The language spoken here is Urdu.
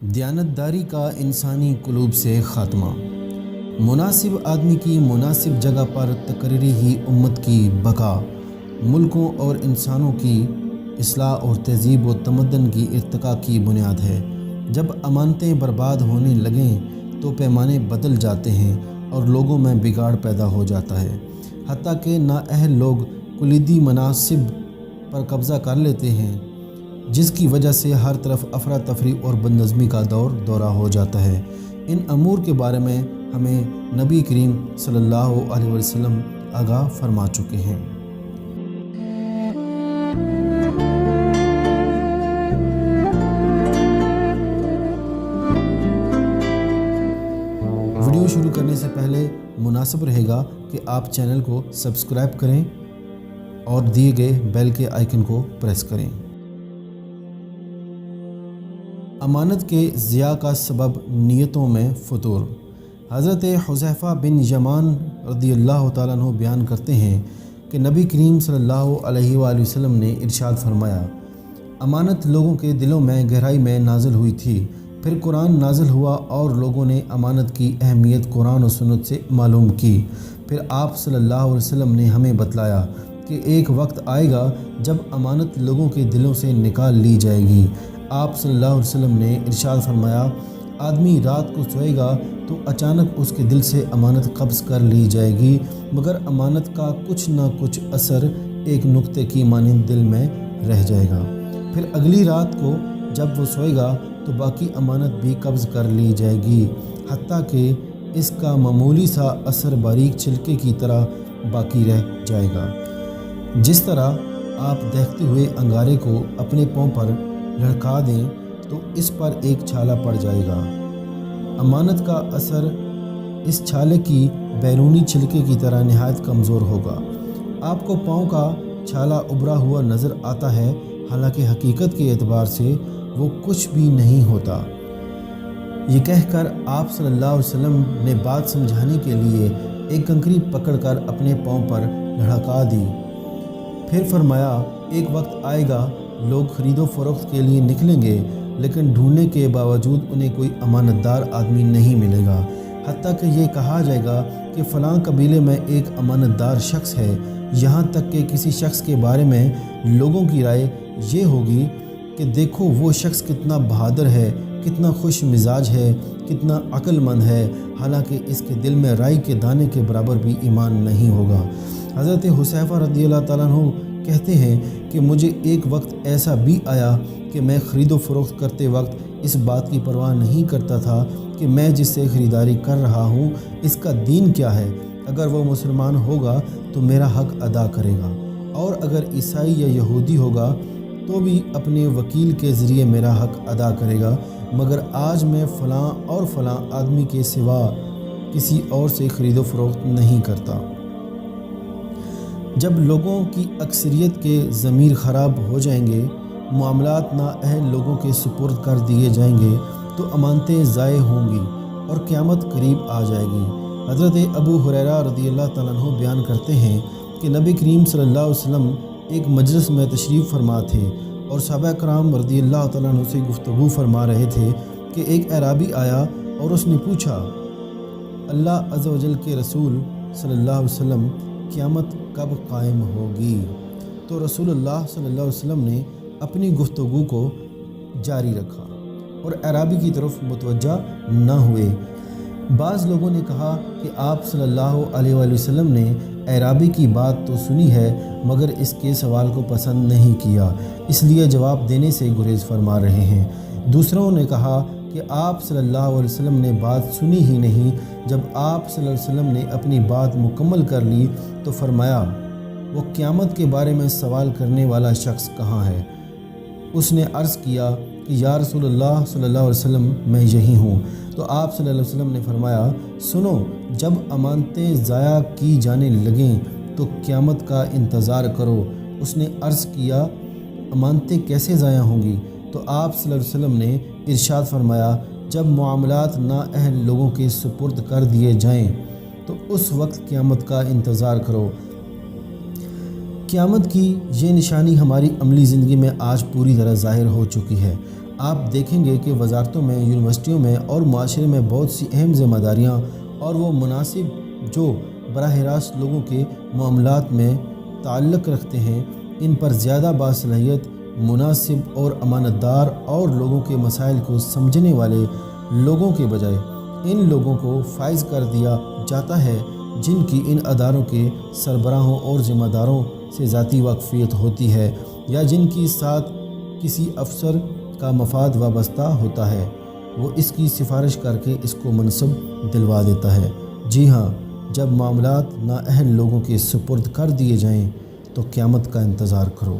دیانتداری کا انسانی قلوب سے خاتمہ۔ مناسب آدمی کی مناسب جگہ پر تقرری ہی امت کی بقا، ملکوں اور انسانوں کی اصلاح اور تہذیب و تمدن کی ارتقاء کی بنیاد ہے۔ جب امانتیں برباد ہونے لگیں تو پیمانے بدل جاتے ہیں اور لوگوں میں بگاڑ پیدا ہو جاتا ہے، حتیٰ کہ نااہل لوگ کلیدی مناصب پر قبضہ کر لیتے ہیں، جس کی وجہ سے ہر طرف افراتفری اور بدنظمی کا دورہ ہو جاتا ہے۔ ان امور کے بارے میں ہمیں نبی کریم صلی اللہ علیہ وسلم آگاہ فرما چکے ہیں۔ ویڈیو شروع کرنے سے پہلے مناسب رہے گا کہ آپ چینل کو سبسکرائب کریں اور دیے گئے بیل کے آئیکن کو پریس کریں۔ امانت کے ضیاع کا سبب نیتوں میں فطور۔ حضرت حذیفہ بن یمان رضی اللہ تعالیٰ عنہ بیان کرتے ہیں کہ نبی کریم صلی اللہ علیہ وآلہ وسلم نے ارشاد فرمایا، امانت لوگوں کے دلوں میں گہرائی میں نازل ہوئی تھی، پھر قرآن نازل ہوا اور لوگوں نے امانت کی اہمیت قرآن و سنت سے معلوم کی۔ پھر آپ صلی اللہ علیہ وسلم نے ہمیں بتلایا کہ ایک وقت آئے گا جب امانت لوگوں کے دلوں سے نکال لی جائے گی۔ آپ صلی اللہ علیہ وسلم نے ارشاد فرمایا، آدمی رات کو سوئے گا تو اچانک اس کے دل سے امانت قبض کر لی جائے گی، مگر امانت کا کچھ نہ کچھ اثر ایک نقطے کی مانند دل میں رہ جائے گا۔ پھر اگلی رات کو جب وہ سوئے گا تو باقی امانت بھی قبض کر لی جائے گی، حتیٰ کہ اس کا معمولی سا اثر باریک چھلکے کی طرح باقی رہ جائے گا۔ جس طرح آپ دیکھتے ہوئے انگارے کو اپنے پاؤں پر لڑکا دیں تو اس پر ایک چھالا پڑ جائے گا۔ امانت کا اثر اس چھالے کی بیرونی چھلکے کی طرح نہایت کمزور ہوگا۔ آپ کو پاؤں کا چھالا ابھرا ہوا نظر آتا ہے، حالانکہ حقیقت کے اعتبار سے وہ کچھ بھی نہیں ہوتا۔ یہ کہہ کر آپ صلی اللہ علیہ وسلم نے بات سمجھانے کے لیے ایک کنکری پکڑ کر اپنے پاؤں پر لڑکا دی۔ پھر فرمایا، ایک وقت آئے گا لوگ خرید و فروخت کے لیے نکلیں گے، لیکن ڈھونڈنے کے باوجود انہیں کوئی امانت دار آدمی نہیں ملے گا، حتیٰ کہ یہ کہا جائے گا کہ فلاں قبیلے میں ایک امانت دار شخص ہے، یہاں تک کہ کسی شخص کے بارے میں لوگوں کی رائے یہ ہوگی کہ دیکھو وہ شخص کتنا بہادر ہے، کتنا خوش مزاج ہے، کتنا عقل مند ہے، حالانکہ اس کے دل میں رائی کے دانے کے برابر بھی ایمان نہیں ہوگا۔ حضرت حذیفہ رضی اللہ تعالیٰ عنہ کہتے ہیں کہ مجھے ایک وقت ایسا بھی آیا کہ میں خرید و فروخت کرتے وقت اس بات کی پرواہ نہیں کرتا تھا کہ میں جس سے خریداری کر رہا ہوں اس کا دین کیا ہے، اگر وہ مسلمان ہوگا تو میرا حق ادا کرے گا، اور اگر عیسائی یا یہودی ہوگا تو بھی اپنے وکیل کے ذریعے میرا حق ادا کرے گا، مگر آج میں فلاں اور فلاں آدمی کے سوا کسی اور سے خرید و فروخت نہیں کرتا۔ جب لوگوں کی اکثریت کے ضمیر خراب ہو جائیں گے، معاملات نااہل لوگوں کے سپرد کر دیے جائیں گے تو امانتیں ضائع ہوں گی اور قیامت قریب آ جائے گی۔ حضرت ابو ہریرہ رضی اللہ تعالیٰ عنہ بیان کرتے ہیں کہ نبی کریم صلی اللہ علیہ وسلم ایک مجلس میں تشریف فرما تھے اور صحابہ کرام رضی اللہ تعالیٰ عنہ سے گفتگو فرما رہے تھے کہ ایک اعرابی آیا اور اس نے پوچھا، اللہ عز و جل کے رسول صلی اللہ علیہ وسلم، قیامت کب قائم ہوگی؟ تو رسول اللہ صلی اللہ علیہ وسلم نے اپنی گفتگو کو جاری رکھا اور اعرابی کی طرف متوجہ نہ ہوئے۔ بعض لوگوں نے کہا کہ آپ صلی اللہ علیہ وآلہ وسلم نے اعرابی کی بات تو سنی ہے مگر اس کے سوال کو پسند نہیں کیا، اس لیے جواب دینے سے گریز فرما رہے ہیں۔ دوسروں نے کہا کہ آپ صلی اللہ علیہ وسلم نے بات سنی ہی نہیں، جب آپ صلی اللہ علیہ وسلم نے اپنی بات مکمل کر لی تو فرمایا، وہ قیامت کے بارے میں سوال کرنے والا شخص کہاں ہے؟ اس نے عرض کیا کہ یا رسول اللہ صلی اللہ علیہ وسلم، میں یہی ہوں۔ تو آپ صلی اللہ علیہ وسلم نے فرمایا، سنو، جب امانتیں ضائع کی جانے لگیں تو قیامت کا انتظار کرو۔ اس نے عرض کیا، امانتیں کیسے ضائع ہوں گی؟ تو آپ صلی اللہ علیہ وسلم نے ارشاد فرمایا، جب معاملات نااہل لوگوں کے سپرد کر دیے جائیں تو اس وقت قیامت کا انتظار کرو۔ قیامت کی یہ نشانی ہماری عملی زندگی میں آج پوری طرح ظاہر ہو چکی ہے۔ آپ دیکھیں گے کہ وزارتوں میں، یونیورسٹیوں میں اور معاشرے میں بہت سی اہم ذمہ داریاں اور وہ مناسب جو براہ راست لوگوں کے معاملات میں تعلق رکھتے ہیں، ان پر زیادہ باصلاحیت، مناسب اور امانت دار اور لوگوں کے مسائل کو سمجھنے والے لوگوں کے بجائے ان لوگوں کو فائز کر دیا جاتا ہے جن کی ان اداروں کے سربراہوں اور ذمہ داروں سے ذاتی واقفیت ہوتی ہے یا جن کی ساتھ کسی افسر کا مفاد وابستہ ہوتا ہے، وہ اس کی سفارش کر کے اس کو منصب دلوا دیتا ہے۔ جی ہاں، جب معاملات نااہل لوگوں کے سپرد کر دیے جائیں تو قیامت کا انتظار کرو۔